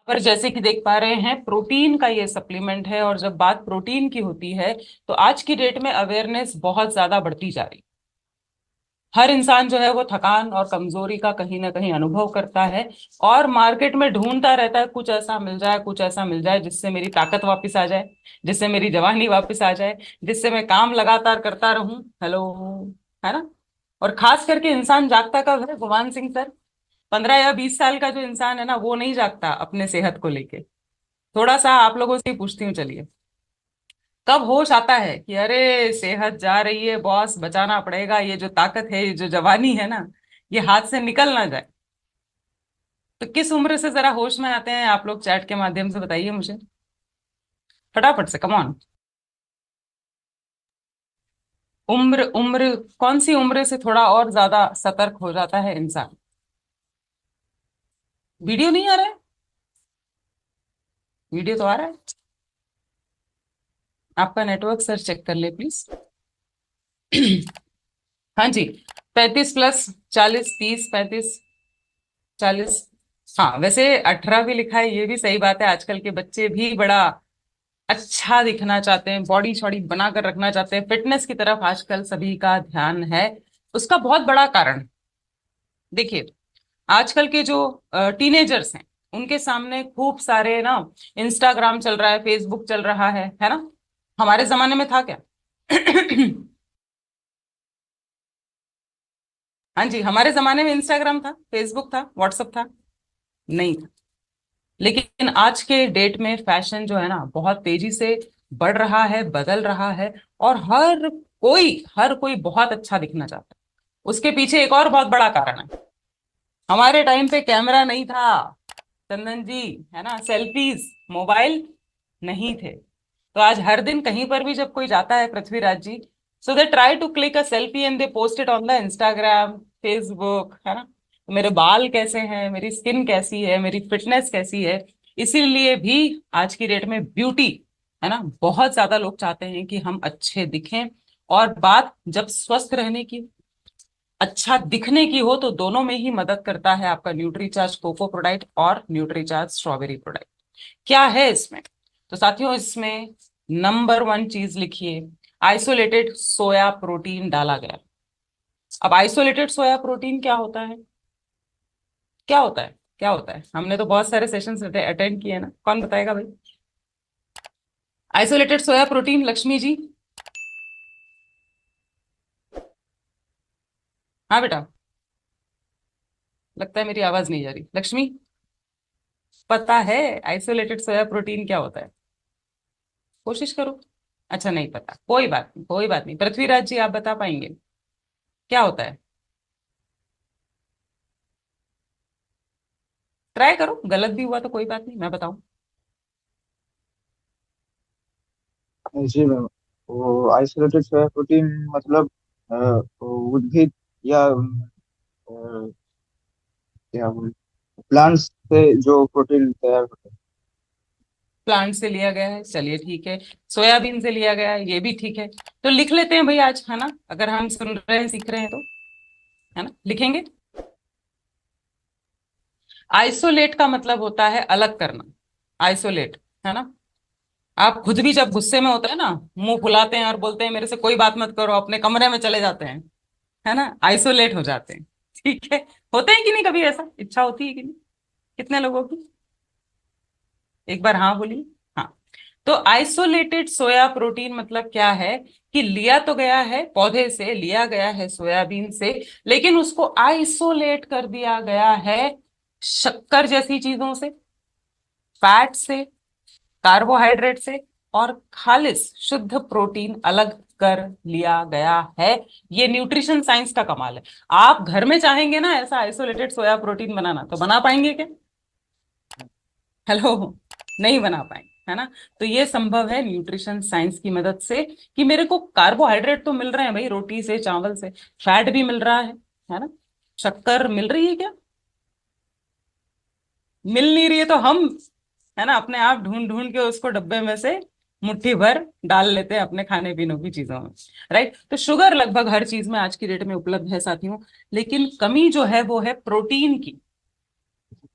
पर जैसे कि देख पा रहे हैं, प्रोटीन का ये सप्लीमेंट है, और जब बात प्रोटीन की होती है तो आज की डेट में अवेयरनेस बहुत ज्यादा बढ़ती जा रही। हर इंसान जो है वो थकान और कमजोरी का कहीं ना कहीं अनुभव करता है, और मार्केट में ढूंढता रहता है कुछ ऐसा मिल जाए, कुछ ऐसा मिल जाए जिससे मेरी ताकत वापस आ जाए, जिससे मेरी जवानी वापस आ जाए, जिससे मैं काम लगातार करता रहूं। हेलो, है ना। और खास करके इंसान जागता कब है, गुमान सिंह सर? 15 या 20 साल का जो इंसान है ना, वो नहीं जागता अपने सेहत को लेके। थोड़ा सा आप लोगों से ही पूछती हूँ, चलिए, कब होश आता है कि अरे सेहत जा रही है बॉस, बचाना पड़ेगा, ये जो ताकत है, ये जो जवानी है ना, ये हाथ से निकल ना जाए। तो किस उम्र से जरा होश में आते हैं आप लोग? चैट के माध्यम से बताइए मुझे, फटाफट से, कम ऑन। उम्र उम्र कौन सी उम्र से थोड़ा और ज्यादा सतर्क हो जाता है इंसान? वीडियो नहीं आ रहा है? वीडियो तो आ रहा है। आपका नेटवर्क सर चेक कर ले प्लीज। हाँ जी। 35 प्लस, 40, 30, 35, 40। हाँ, वैसे 18 भी लिखा है, ये भी सही बात है। आजकल के बच्चे भी बड़ा अच्छा दिखना चाहते हैं, बॉडी शॉडी बना कर रखना चाहते हैं, फिटनेस की तरफ आजकल सभी का ध्यान है। उसका बहुत बड़ा कारण, देखिए, आजकल के जो टीनेजर्स हैं, उनके सामने खूब सारे ना, इंस्टाग्राम चल रहा है, फेसबुक चल रहा है ना। हमारे जमाने में था क्या? हाँ जी, हमारे जमाने में इंस्टाग्राम था, फेसबुक था, व्हाट्सएप था? नहीं था। लेकिन आज के डेट में फैशन जो है ना, बहुत तेजी से बढ़ रहा है, बदल रहा है, और हर कोई बहुत अच्छा दिखना चाहता है। उसके पीछे एक और बहुत बड़ा कारण है, हमारे टाइम पे कैमरा नहीं था, चंदन जी, है ना, सेल्फीज, मोबाइल नहीं थे। तो आज हर दिन कहीं पर भी जब कोई जाता है, Prithviraj ji, so they try to click a selfie and they post it on the Instagram, Facebook, है ना। तो मेरे बाल कैसे हैं, मेरी स्किन कैसी है, मेरी फिटनेस कैसी है। इसीलिए भी आज की डेट में ब्यूटी, है ना, बहुत ज्यादा लोग चाहते हैं कि हम अच्छे दिखें। और बात जब स्वस्थ रहने की, अच्छा दिखने की हो, तो दोनों में ही मदद करता है आपका न्यूट्रीचार्ज कोको प्रोडक्ट और न्यूट्रीचार्ज स्ट्रॉबेरी प्रोडक्ट। क्या है इसमें? तो साथियों, इसमें नंबर 1 चीज लिखिए, आइसोलेटेड सोया प्रोटीन डाला गया। अब आइसोलेटेड सोया प्रोटीन क्या होता है? क्या होता है? क्या होता है? हमने तो बहुत सारे सेशंस अटेंड किए ना, कौन बताएगा भाई? Isolated soya protein, Lakshmi ji. हाँ बेटा, लगता है मेरी आवाज नहीं जा रही। लक्ष्मी, पता है आइसोलेटेड सोया प्रोटीन क्या होता है? कोशिश करो। अच्छा, नहीं पता, कोई बात नहीं, कोई बात नहीं। पृथ्वीराज जी, आप बता पाएंगे क्या होता है? ट्राई करो, गलत भी हुआ तो कोई बात नहीं, मैं बताऊं। जी मैम। वो आइसोलेटेड सोया प्रोटीन मतलब उद्भिद या क्या प्लांट्स से जो प्रोटीन तैयार होता है। प्लांट से लिया गया है, चलिए ठीक है। सोयाबीन से लिया गया है, ये भी ठीक है। तो लिख लेते हैं भाई आज, है ना, अगर हम सुन रहे हैं, सीख रहे हैं तो, है ना, लिखेंगे। आइसोलेट का मतलब होता है अलग करना, आइसोलेट, है ना। आप खुद भी जब गुस्से में होते हैं ना, मुंह फुलाते हैं और बोलते हैं मेरे से कोई बात मत करो, अपने कमरे में चले जाते हैं, है ना, आइसोलेट हो जाते हैं। ठीक है। होते हैं कि नहीं, कभी ऐसा इच्छा होती है कि नहीं? कितने लोगों की? एक बार हाँ बोलिए। हाँ। तो आइसोलेटेड सोया प्रोटीन मतलब क्या है, कि लिया तो गया है पौधे से, लिया गया है सोयाबीन से, लेकिन उसको आइसोलेट कर दिया गया है शक्कर जैसी चीजों से, फैट से, कार्बोहाइड्रेट से, और खालिस शुद्ध प्रोटीन अलग कर लिया गया है। ये न्यूट्रिशन साइंस का कमाल है। आप घर में चाहेंगे ना ऐसा आइसोलेटेड सोया प्रोटीन बनाना, तो बना पाएंगे क्या? हेलो, नहीं बना पाएंगे, है ना। तो ये संभव है न्यूट्रिशन साइंस की मदद से, कि मेरे को कार्बोहाइड्रेट तो मिल रहे हैं भाई, रोटी से, चावल से, फैट भी मिल रहा है ना। शक्कर मिल रही है क्या? मिल नहीं रही है तो हम, है ना, अपने आप ढूंढ ढूंढ के उसको डब्बे में से मुट्ठी भर डाल लेते हैं अपने खाने पीने की चीजों में। राइट। तो शुगर लगभग हर चीज में आज की डेट में उपलब्ध है साथियों, लेकिन कमी जो है वो है प्रोटीन की।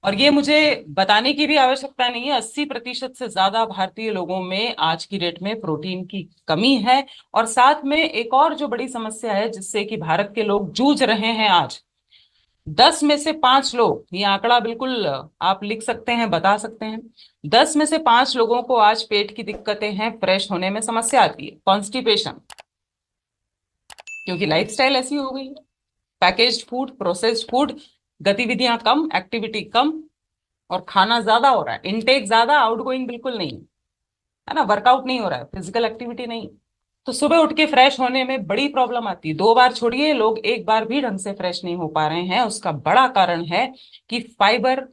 और ये मुझे बताने की भी आवश्यकता नहीं है, 80% से ज्यादा भारतीय लोगों में आज की डेट में प्रोटीन की कमी है। और साथ में एक और जो बड़ी समस्या है जिससे कि भारत के लोग जूझ रहे हैं आज, 10 में से 5 लोग, ये आंकड़ा बिल्कुल आप लिख सकते हैं, बता सकते हैं, 10 में से 5 लोगों को आज पेट की दिक्कतें हैं, फ्रेश होने में समस्या आती है, कॉन्स्टिपेशन। क्योंकि लाइफस्टाइल ऐसी हो गई है, पैकेज्ड फूड, प्रोसेस्ड फूड, गतिविधियां कम, एक्टिविटी कम, और खाना ज्यादा हो रहा है, इनटेक ज्यादा, आउटगोइंग बिल्कुल नहीं है ना, वर्कआउट नहीं हो रहा है, फिजिकल एक्टिविटी नहीं। तो सुबह उठ के फ्रेश होने में बड़ी प्रॉब्लम आती है। 2 बार छोड़िए, लोग एक बार भी ढंग से फ्रेश नहीं हो पा रहे हैं। उसका बड़ा कारण है कि फाइबर,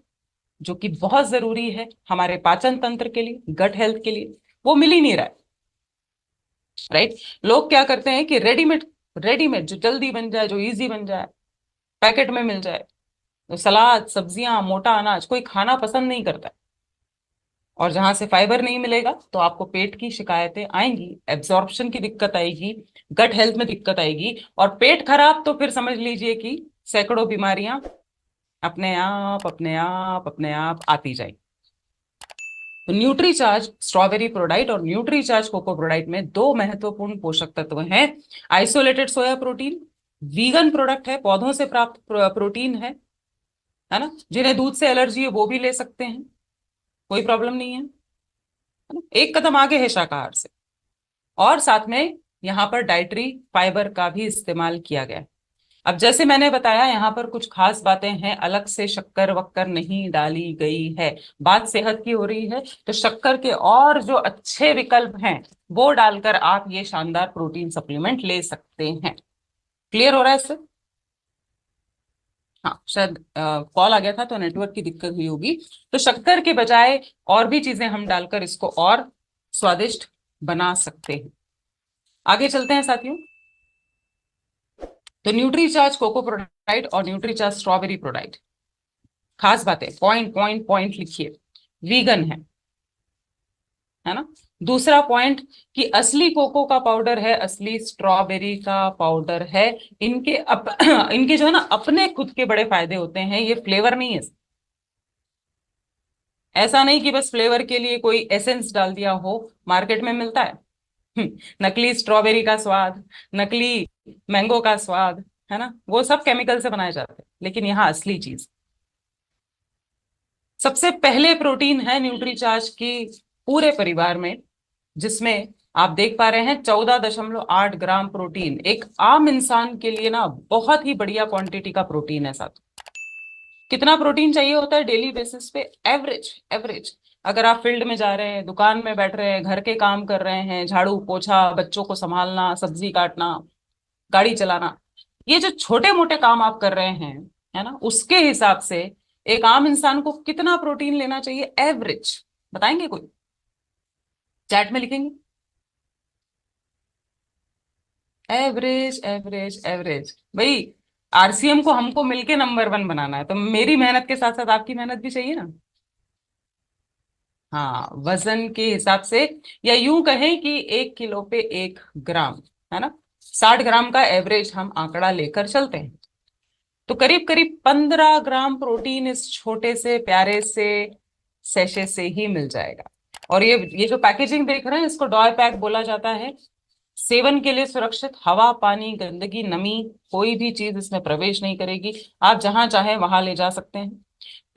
जो कि बहुत जरूरी है हमारे पाचन तंत्र के लिए, गट हेल्थ के लिए, वो मिल ही नहीं रहा है। राइट। लोग क्या करते हैं कि रेडीमेड, रेडीमेड जो जल्दी बन जाए, जो इजी बन जाए, पैकेट में मिल जाए, तो सलाद, सब्जियां, मोटा अनाज कोई खाना पसंद नहीं करता है। और जहां से फाइबर नहीं मिलेगा तो आपको पेट की शिकायतें आएंगी, एब्जॉर्प्शन की दिक्कत आएगी, गट हेल्थ में दिक्कत आएगी, और पेट खराब तो फिर समझ लीजिए कि सैकड़ों बीमारियां अपने आप अपने आप अपने आप आती जाएंगी। तो न्यूट्रीचार्ज स्ट्रॉबेरी प्रोडाइट और न्यूट्रीचार्ज कोको प्रोडाइट में दो महत्वपूर्ण पोषक तत्व हैं। Isolated soya protein, vegan product है, पौधों से प्राप्त प्रोटीन है ना। जिन्हें दूध से एलर्जी है वो भी ले सकते हैं, कोई प्रॉब्लम नहीं है ना, एक कदम आगे है शाकाहार से। और साथ में यहाँ पर डाइटरी फाइबर का भी इस्तेमाल किया गया है। अब जैसे मैंने बताया, यहाँ पर कुछ खास बातें हैं, अलग से शक्कर वक्कर नहीं डाली गई है। बात सेहत की हो रही है तो शक्कर के और जो अच्छे विकल्प हैं वो डालकर आप ये शानदार प्रोटीन सप्लीमेंट ले सकते हैं। क्लियर हो रहा है इससे? हाँ, शायद कॉल आ गया था तो नेटवर्क की दिक्कत हुई होगी। तो शक्कर के बजाय और भी चीजें हम डालकर इसको और स्वादिष्ट बना सकते हैं। आगे चलते हैं साथियों। तो न्यूट्रीचार्ज कोको प्रोडाइट और न्यूट्रीचार्ज स्ट्रॉबेरी प्रोडाइट, खास बातें, पॉइंट पॉइंट पॉइंट लिखिए। वीगन है ना। दूसरा पॉइंट कि असली कोको का पाउडर है, असली स्ट्रॉबेरी का पाउडर है। इनके जो है ना अपने खुद के बड़े फायदे होते हैं, ये फ्लेवर नहीं है। ऐसा नहीं कि बस फ्लेवर के लिए कोई एसेंस डाल दिया हो, मार्केट में मिलता है नकली स्ट्रॉबेरी का स्वाद, नकली मैंगो का स्वाद, है ना, वो सब केमिकल से बनाए जाते हैं, लेकिन यहाँ असली चीज। सबसे पहले प्रोटीन है न्यूट्रीचार्ज की पूरे परिवार में, जिसमें आप देख पा रहे हैं 14.8 ग्राम प्रोटीन। एक आम इंसान के लिए ना बहुत ही बढ़िया क्वांटिटी का प्रोटीन है साथ। कितना प्रोटीन चाहिए होता है डेली बेसिस पे? एवरेज, एवरेज अगर आप फील्ड में जा रहे हैं, दुकान में बैठ रहे हैं, घर के काम कर रहे हैं, झाड़ू पोछा, बच्चों को संभालना, सब्जी काटना, गाड़ी चलाना, ये जो छोटे मोटे काम आप कर रहे हैं, है ना, उसके हिसाब से एक आम इंसान को कितना प्रोटीन लेना चाहिए एवरेज? बताएंगे कोई? चैट में लिखेंगे। एवरेज, एवरेज, एवरेज भाई। आरसीएम को हमको मिलके नंबर 1 बनाना है, तो मेरी मेहनत के साथ साथ आपकी मेहनत भी चाहिए ना। हाँ, वजन के हिसाब से, या यूं कहें कि 1 किलो पे 1 ग्राम, है ना, 60 ग्राम का एवरेज हम आंकड़ा लेकर चलते हैं। तो करीब करीब 15 ग्राम प्रोटीन इस छोटे से प्यारे से सेशे से ही मिल जाएगा। और ये जो पैकेजिंग देख रहे हैं, इसको डॉय पैक बोला जाता है। सेवन के लिए सुरक्षित, हवा, पानी, गंदगी, नमी, कोई भी चीज इसमें प्रवेश नहीं करेगी। आप जहां चाहे वहां ले जा सकते हैं।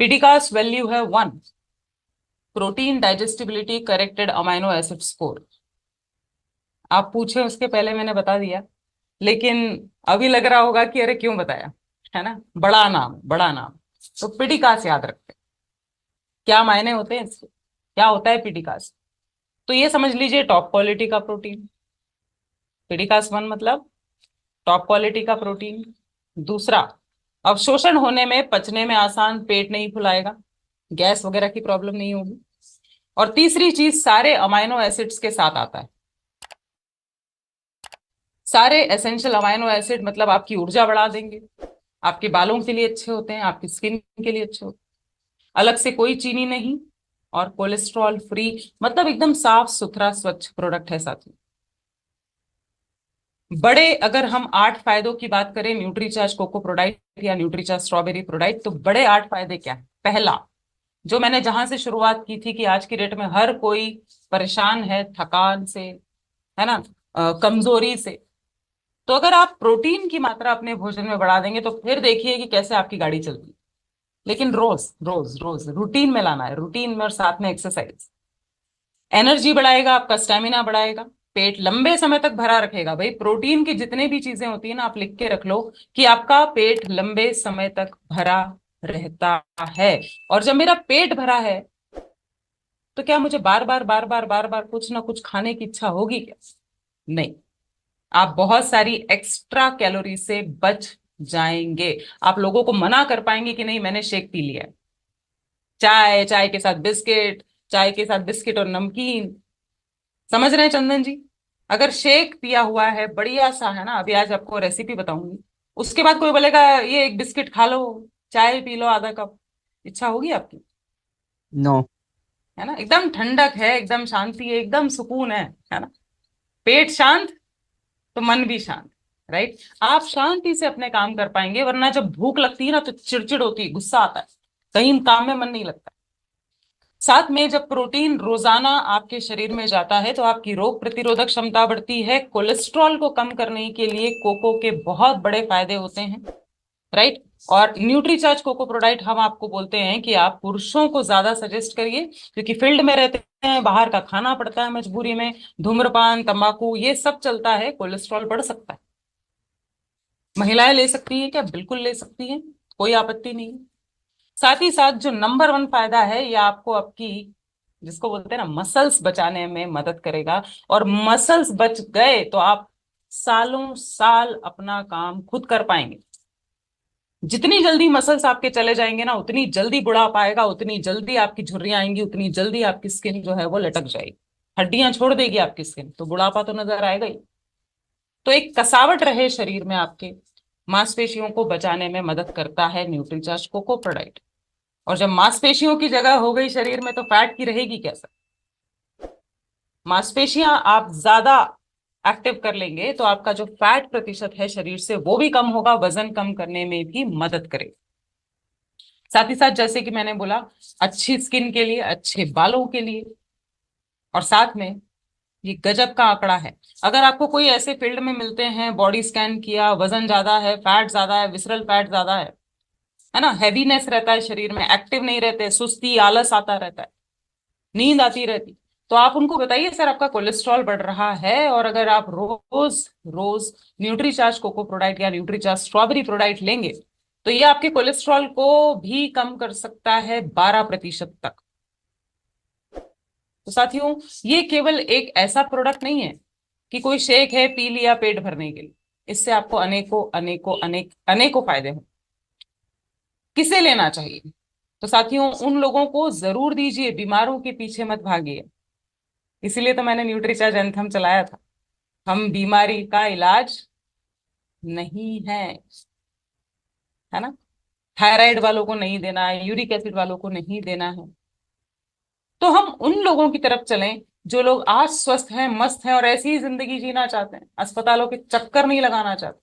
पीडिकास वैल्यू है 1, protein digestibility corrected amino acid score. आप पूछे उसके पहले मैंने बता दिया, लेकिन अभी लग रहा होगा कि अरे क्यों बताया, है ना, बड़ा नाम, बड़ा नाम। तो पीडिकास याद रखते हैं। क्या मायने होते हैं इसके, क्या होता है पीडिकास? तो ये समझ लीजिए टॉप क्वालिटी का प्रोटीन। पीडिकास 1 मतलब टॉप क्वालिटी का प्रोटीन। दूसरा, अवशोषण होने में, पचने में आसान, पेट नहीं फुलाएगा, गैस वगैरह की प्रॉब्लम नहीं होगी। और तीसरी चीज, सारे अमाइनो एसिड्स के साथ आता है। सारे एसेंशियल अमाइनो एसिड मतलब आपकी ऊर्जा बढ़ा देंगे, आपके बालों के लिए अच्छे होते हैं, आपकी स्किन के लिए अच्छे होते हैं। अलग से कोई चीनी नहीं, और कोलेस्ट्रॉल फ्री, मतलब एकदम साफ सुथरा स्वच्छ प्रोडक्ट है साथी। बड़े, अगर हम 8 फायदों की बात करें न्यूट्रीचार्ज कोको प्रोडाइट या न्यूट्रीचार्ज स्ट्रॉबेरी प्रोडाइट, तो बड़े 8 फायदे क्या है? पहला, जो मैंने जहां से शुरुआत की थी कि आज की डेट में हर कोई परेशान है थकान से, है ना, कमजोरी से। तो अगर आप प्रोटीन की मात्रा अपने भोजन में बढ़ा देंगे तो फिर देखिए कि कैसे आपकी गाड़ी चलती है। लेकिन रोज रोज रोज रूटीन में लाना है, रूटीन में, और साथ में एक्सरसाइज। एनर्जी बढ़ाएगा, आपका स्टेमिना बढ़ाएगा, पेट लंबे समय तक भरा रखेगा। भाई प्रोटीन की जितने भी चीजें होती है ना, आप लिख के रख लो कि आपका पेट लंबे समय तक भरा रहता है। और जब मेरा पेट भरा है तो क्या मुझे बार बार कुछ ना कुछ खाने की इच्छा होगी क्या? नहीं। आप बहुत सारी एक्स्ट्रा कैलोरी से बच जाएंगे। आप लोगों को मना कर पाएंगे कि नहीं मैंने शेक पी लिया है, चाय, चाय के साथ बिस्किट, चाय के साथ बिस्किट और नमकीन। समझ रहे हैं चंदन जी? अगर शेक पिया हुआ है बढ़िया सा, है ना, अभी आज आपको रेसिपी बताऊंगी, उसके बाद कोई बोलेगा ये एक बिस्किट खा लो, चाय पी लो आधा कप, इच्छा होगी आपकी? नो। है ना, एकदम ठंडक है, एकदम शांति है, एकदम सुकून है ना। पेट शांत तो मन भी शांत। राइट। आप शांति से अपने काम कर पाएंगे, वरना जब भूख लगती है ना तो चिड़चिड़ होती है, गुस्सा आता है, कहीं काम में मन नहीं लगता। साथ में जब प्रोटीन रोजाना आपके शरीर में जाता है तो आपकी रोग प्रतिरोधक क्षमता बढ़ती है। कोलेस्ट्रॉल को कम करने के लिए कोको के बहुत बड़े फायदे होते हैं। राइट। और न्यूट्रीचार्ज कोको प्रोडाक्ट हम आपको बोलते हैं कि आप पुरुषों को ज्यादा सजेस्ट करिए, क्योंकि फील्ड में रहते हैं, बाहर का खाना पड़ता है मजबूरी में, धूम्रपान, तंबाकू, ये सब चलता है, कोलेस्ट्रॉल बढ़ सकता है। महिलाएं ले सकती हैं क्या? बिल्कुल ले सकती हैं, कोई आपत्ति नहीं है। साथ ही साथ जो नंबर वन फायदा है, ये आपको आपकी, जिसको बोलते हैं ना, मसल्स बचाने में मदद करेगा। और मसल्स बच गए तो आप सालों साल अपना काम खुद कर पाएंगे। जितनी जल्दी मसल्स आपके चले जाएंगे ना, उतनी जल्दी बुढ़ापा आएगा, उतनी जल्दी आपकी झुर्रियां आएंगी, उतनी जल्दी आपकी स्किन जो है वो लटक जाएगी, हड्डियां छोड़ देगी आपकी स्किन, तो बुढ़ापा तो नजर आएगा ही। तो एक कसावट रहे शरीर में आपके, मांसपेशियों को बचाने में मदद करता है न्यूट्रीचार्ज कोको प्रोडाक्ट। और जब मांसपेशियों की जगह हो गई शरीर में तो फैट की रहेगी कैसे? मांसपेशियां आप ज्यादा एक्टिव कर लेंगे तो आपका जो फैट प्रतिशत है शरीर से वो भी कम होगा, वजन कम करने में भी मदद करेगा। साथ ही साथ जैसे कि मैंने बोला, अच्छी स्किन के लिए, अच्छे बालों के लिए। और साथ में ये गजब का आंकड़ा है। अगर आपको कोई ऐसे फील्ड में मिलते हैं, बॉडी स्कैन किया, वजन ज्यादा है, फैट ज्यादा है, विसरल फैट ज्यादा है ना, हैवीनेस रहता है शरीर में, एक्टिव नहीं रहते, सुस्ती, आलस आता रहता है, नींद आती रहती, तो आप उनको बताइए सर आपका कोलेस्ट्रॉल बढ़ रहा है। और अगर आप रोज रोज न्यूट्रीचार्ज कोको प्रोडाक्ट या न्यूट्रीचार्ज स्ट्रॉबेरी प्रोडाक्ट लेंगे तो ये आपके कोलेस्ट्रॉल को भी कम कर सकता है 12% तक। तो साथियों, ये केवल एक ऐसा प्रोडक्ट नहीं है कि कोई शेक है पी लिया पेट भरने के लिए। इससे आपको अनेकों अनेकों अनेक अनेकों फायदे हैं। किसे लेना चाहिए? तो साथियों, उन लोगों को जरूर दीजिए, बीमारों के पीछे मत भागिए। इसीलिए तो मैंने न्यूट्रीचार्ज एंथम चलाया था। हम बीमारी का इलाज नहीं है, है ना। थायराइड वालों को नहीं देना है, यूरिक एसिड वालों को नहीं देना है। तो हम उन लोगों की तरफ चलें जो लोग आज स्वस्थ हैं, मस्त हैं और ऐसी ही जिंदगी जीना चाहते हैं, अस्पतालों के चक्कर नहीं लगाना चाहते,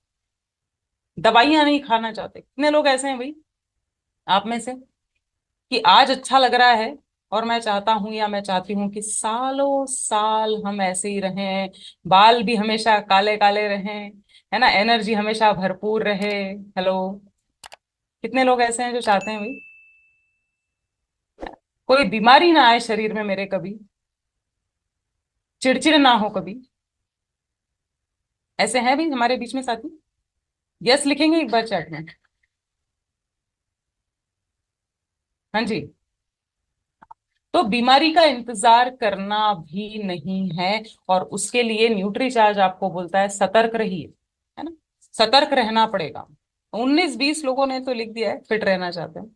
दवाइयां नहीं खाना चाहते। कितने लोग ऐसे हैं भाई आप में से कि आज अच्छा लग रहा है और मैं चाहता हूं या मैं चाहती हूँ कि सालों साल हम ऐसे ही रहें, बाल भी हमेशा काले काले रहें, है ना, एनर्जी हमेशा भरपूर रहे। हेलो, कितने लोग ऐसे हैं जो चाहते हैं भाई कोई बीमारी ना आए शरीर में मेरे, कभी चिड़चिड़ ना हो कभी? ऐसे हैं भी हमारे बीच में साथी? यस लिखेंगे एक बार चैट में। हाँ जी। तो बीमारी का इंतजार करना भी नहीं है। और उसके लिए न्यूट्रीचार्ज आपको बोलता है सतर्क रहिए, है ना, सतर्क रहना पड़ेगा। 19-20 लोगों ने तो लिख दिया है फिट रहना चाहते हैं।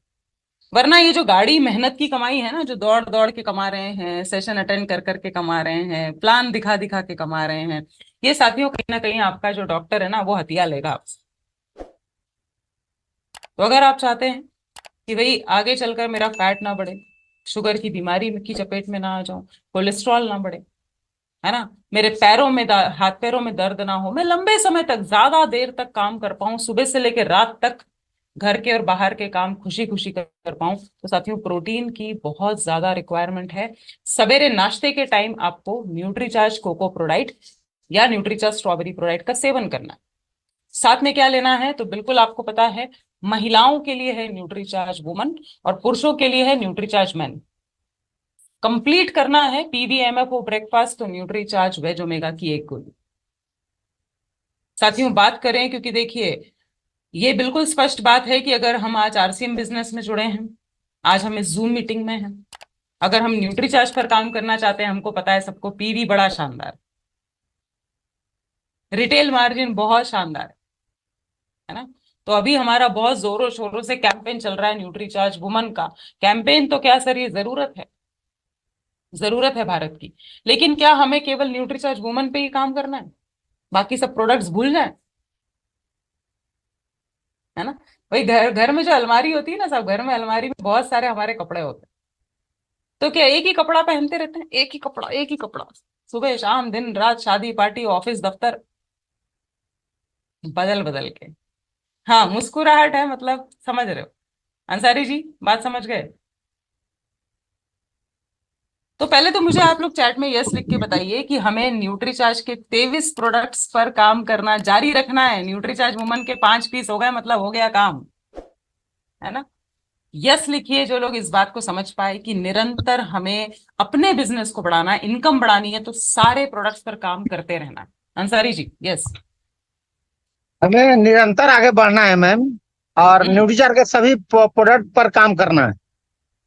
वरना ये जो गाड़ी मेहनत की कमाई है ना, जो दौड़ दौड़ के कमा रहे हैं, सेशन अटेंड कर करके कमा रहे हैं, प्लान दिखा दिखा के कमा रहे हैं, ये साथियों कहीं ना कहीं आपका जो डॉक्टर है ना वो हथिया लेगा आपसे। तो अगर आप चाहते हैं कि भाई आगे चलकर मेरा फैट ना बढ़े, शुगर की बीमारी की चपेट में ना आ जाऊं, कोलेस्ट्रॉल ना बढ़े, है ना, मेरे पैरों में हाथ पैरों में दर्द ना हो, मैं लंबे समय तक, ज्यादा देर तक काम कर पाऊं, सुबह से लेकर रात तक घर के और बाहर के काम खुशी खुशी कर पाऊं, तो साथियों प्रोटीन की बहुत ज्यादा रिक्वायरमेंट है। सवेरे नाश्ते के टाइम आपको न्यूट्रीचार्ज कोको प्रोडाइट या न्यूट्रीचार्ज स्ट्रॉबेरी प्रोडाइट का सेवन करना है। साथ में क्या लेना है, तो बिल्कुल आपको पता है, महिलाओं के लिए है न्यूट्रीचार्ज वुमन और पुरुषों के लिए है न्यूट्रीचार्ज मैन। कंप्लीट करना है पीवीएमएफओ ब्रेकफास्ट, तो न्यूट्रीचार्ज वेज ओमेगा की एक गोली। साथियों बात करें, क्योंकि देखिए ये बिल्कुल स्पष्ट बात है कि अगर हम आज आरसीएम बिजनेस में जुड़े हैं, आज हम इस जूम मीटिंग में हैं, अगर हम न्यूट्रीचार्ज पर काम करना चाहते हैं, हमको पता है सबको पीवी बड़ा शानदार, रिटेल मार्जिन बहुत शानदार है ना। तो अभी हमारा बहुत जोरों शोरों से कैंपेन चल रहा है न्यूट्रीचार्ज वुमन का। कैंपेन तो क्या सर, ये जरूरत है, जरूरत है भारत की। लेकिन क्या हमें केवल न्यूट्रीचार्ज वुमन पे ही काम करना है, बाकी सब प्रोडक्ट्स भूल जाएं, है ना। वही घर घर में जो अलमारी होती है ना, सब घर में अलमारी में बहुत सारे हमारे कपड़े होते हैं, तो क्या एक ही कपड़ा पहनते रहते हैं, एक ही कपड़ा एक ही कपड़ा, सुबह शाम दिन रात, शादी पार्टी ऑफिस दफ्तर, बदल बदल के। हाँ मुस्कुराहट है, मतलब समझ रहे हो अंसारी जी, बात समझ गए। तो पहले तो मुझे आप लोग चैट में यस लिख के बताइए कि हमें न्यूट्रीचार्ज के 23 प्रोडक्ट्स पर काम करना जारी रखना है। न्यूट्रीचार्ज वुमन के 5 पीस हो गए, मतलब हो गया काम, है ना। यस लिखिए जो लोग इस बात को समझ पाए कि निरंतर हमें अपने बिजनेस को बढ़ाना है, इनकम बढ़ानी है, तो सारे प्रोडक्ट्स पर काम करते रहना है। अंसारी जी यस। हमें निरंतर आगे बढ़ना है मैम, और हम्म, न्यूट्रीचार्ज के सभी प्रोडक्ट पर काम करना है।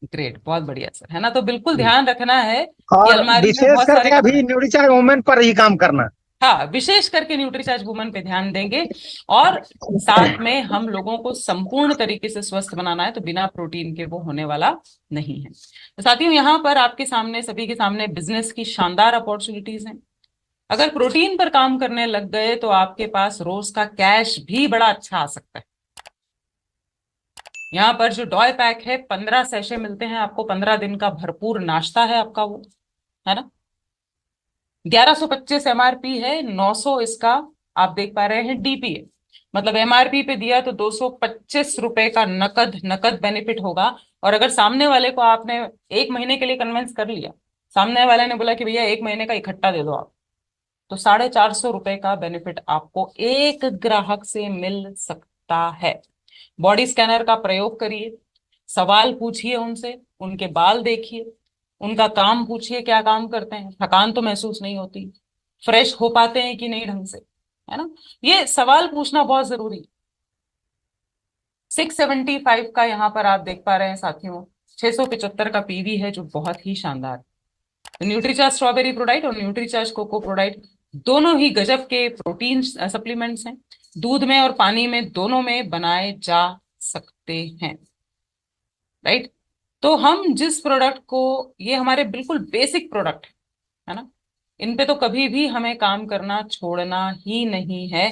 ग्रेट, बहुत बढ़िया सर, है ना। तो बिल्कुल ध्यान रखना है कि और अलमारी में विशेष बहुत सारे करके कपड़े अभी हैं। न्यूट्रीचार्ज वुमेन पर ही काम करना है। हाँ विशेष करके न्यूट्रीचार्ज वुमन पे ध्यान देंगे, और साथ में हम लोगों को संपूर्ण तरीके से स्वस्थ बनाना है, तो बिना प्रोटीन के वो होने वाला नहीं है। तो साथियों यहाँ पर आपके सामने, सभी के सामने बिजनेस की शानदार अपॉर्चुनिटीज हैं। अगर प्रोटीन पर काम करने लग गए तो आपके पास रोज का कैश भी बड़ा अच्छा आ सकता है। यहाँ पर जो डॉय पैक है, 15 सैशे मिलते हैं आपको, 15 दिन का भरपूर नाश्ता है आपका वो, है ना। 1125 MRP है, 900 इसका आप देख पा रहे हैं डीपी है। मतलब एमआरपी पे दिया तो 225 रुपए का नकद नकद बेनिफिट होगा। और अगर सामने वाले को आपने 1 महीने के लिए कन्विंस कर लिया, सामने वाले ने बोला कि भैया 1 महीने का इकट्ठा दे दो आप, तो 450 रुपए का बेनिफिट आपको एक ग्राहक से मिल सकता है। बॉडी स्कैनर का प्रयोग करिए, सवाल पूछिए उनसे, उनके बाल देखिए, उनका काम पूछिए, क्या काम करते हैं, थकान तो महसूस नहीं होती, फ्रेश हो पाते हैं कि नहीं ढंग से, है ना। ये सवाल पूछना बहुत जरूरी है। 675 का यहाँ पर आप देख पा रहे हैं साथियों, 675 का पीवी है, जो बहुत ही शानदार है। तो न्यूट्रीचार्ज स्ट्रॉबेरी प्रोडाइट और न्यूट्रीचार्ज कोको प्रोडाइट दोनों ही गजब के प्रोटीन सप्लीमेंट्स हैं। दूध में और पानी में दोनों में बनाए जा सकते हैं, राइट। तो हम जिस प्रोडक्ट को, ये हमारे बिल्कुल बेसिक प्रोडक्ट है ना, इन पे तो कभी भी हमें काम करना छोड़ना ही नहीं है।